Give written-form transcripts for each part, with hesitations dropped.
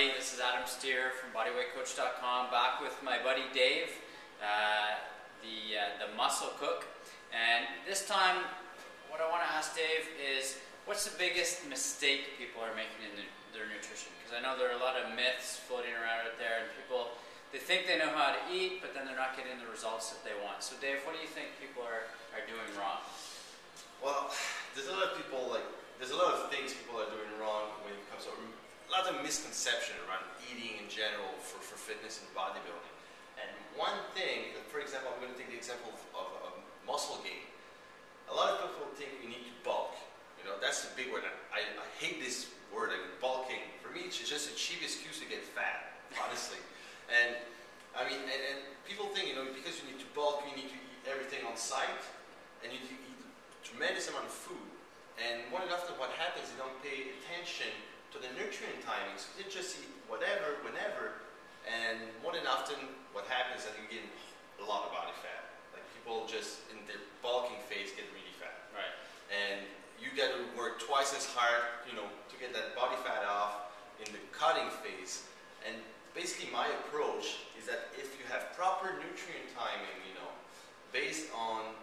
everybody. This is Adam Steer from bodyweightcoach.com, back with my buddy Dave, the muscle cook. And this time, what I want to ask Dave is, what's the biggest mistake people are making in their nutrition? Because I know there are a lot of myths floating around out there, and people, they think they know how to eat, but then they're not getting the results that they want. So Dave, what do you think people are doing wrong? Well, there's a lot of things people are doing wrong when it comes to a lot of misconception around eating in general for fitness and bodybuilding. And one thing, for example, I'm going to take the example of muscle gain. A lot of people think you need to bulk. You know, that's the big word. I hate this word, bulking. For me, it's just a cheap excuse to get fat, honestly. And I mean, and people think, you know, because you need to bulk, you need to eat everything on site, and you need to eat a tremendous amount of food. And more than often what happens, they don't pay attention to the nutrient timings. They just eat whatever, whenever, and more than often what happens is that you get a lot of body fat. Like people just in their bulking phase get really fat. Right. And you got to work twice as hard, you know, to get that body fat off in the cutting phase. And basically my approach is that if you have proper nutrient timing, you know, based on,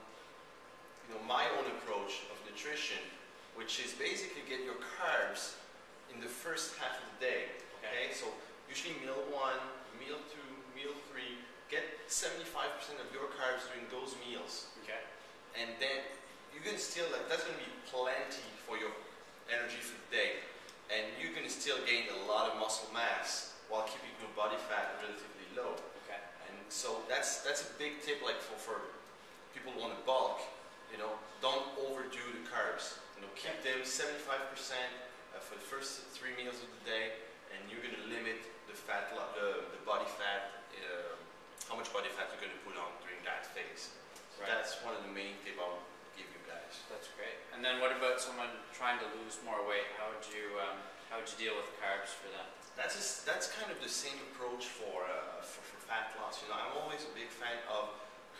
you know, my own approach of nutrition, which is basically get your carbs in the first half of the day. Okay? So usually meal 1, meal 2, meal 3, get 75% of your carbs during those meals. Okay. And then you're going to still, like, that's going to be plenty for your energy for the day. And you're going to still gain a lot of muscle mass while keeping your body fat relatively low. Okay. And so that's a big tip, like for people who want to bulk. You know, don't overdo the carbs. You know, keep them 75% for the first 3 meals of the day, and you're going to limit the fat, the body fat, how much body fat you're going to put on during that phase. So right. That's one of the main tips I'll give you guys. That's great. And then what about someone trying to lose more weight? How would you deal with carbs for them? That's kind of the same approach for fat loss. You know, I'm always a big fan of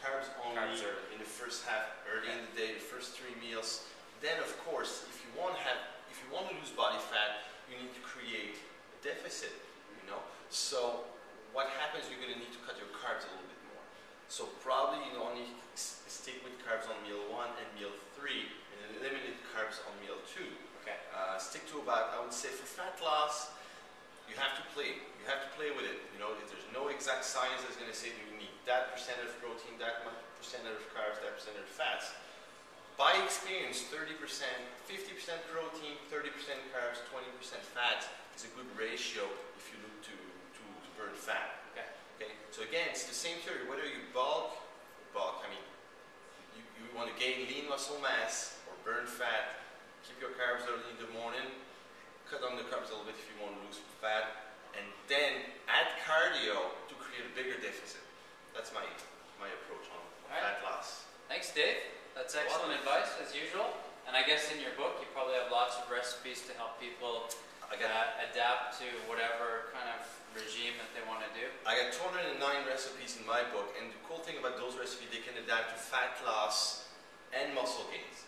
carbs only in the first half, early in the day, the first 3 meals. Then, of course, if you want to lose body fat, you need to create a deficit. You know, so what happens? You're going to need to cut your carbs a little bit more. So probably you only stick with carbs on meal 1 and meal 3, and eliminate carbs on meal 2. Okay. Stick to about, I would say, for fat loss, you have to play. You have to play with it. You know, there's no exact science that's going to say you need that percentage of protein, that percentage of carbs, that percentage of fats. By experience, 30%, 50% protein, 30% carbs, 20% fat is a good ratio if you look to burn fat. Okay. Okay. So again, it's the same theory. Whether you bulk, I mean, you want to gain lean muscle mass or burn fat. Keep your carbs early in the morning. Cut down the carbs a little bit if you want to lose fat, and then add cardio to create a bigger deficit. That's my approach on fat loss. Thanks, Dave. That's excellent advice, as usual. And I guess in your book, you probably have lots of recipes to help people adapt to whatever kind of regime that they want to do. I got 209 recipes in my book, and the cool thing about those recipes, they can adapt to fat loss and muscle gains.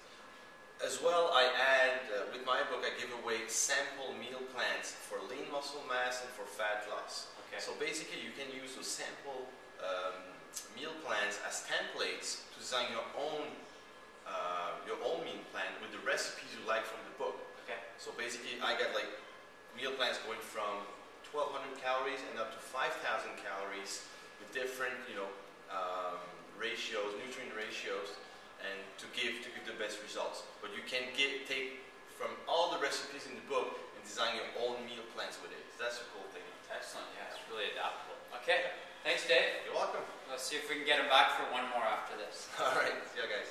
As well, I add, with my book, I give away sample meal plans for lean muscle mass and for fat loss. Okay. So basically, you can use those sample meal plans as templates to design your own meal plan with the recipes you like from the book. Okay. So basically, I got like meal plans going from 1,200 calories and up to 5,000 calories with different, you know, ratios, nutrient ratios, and to give the best results. But you can take from all the recipes in the book and design your own meal plans with it. That's the cool thing. Excellent. Yeah, it's really adaptable. Okay. Thanks, Dave. You're welcome. Let's see if we can get him back for one more after this. All right. See you guys.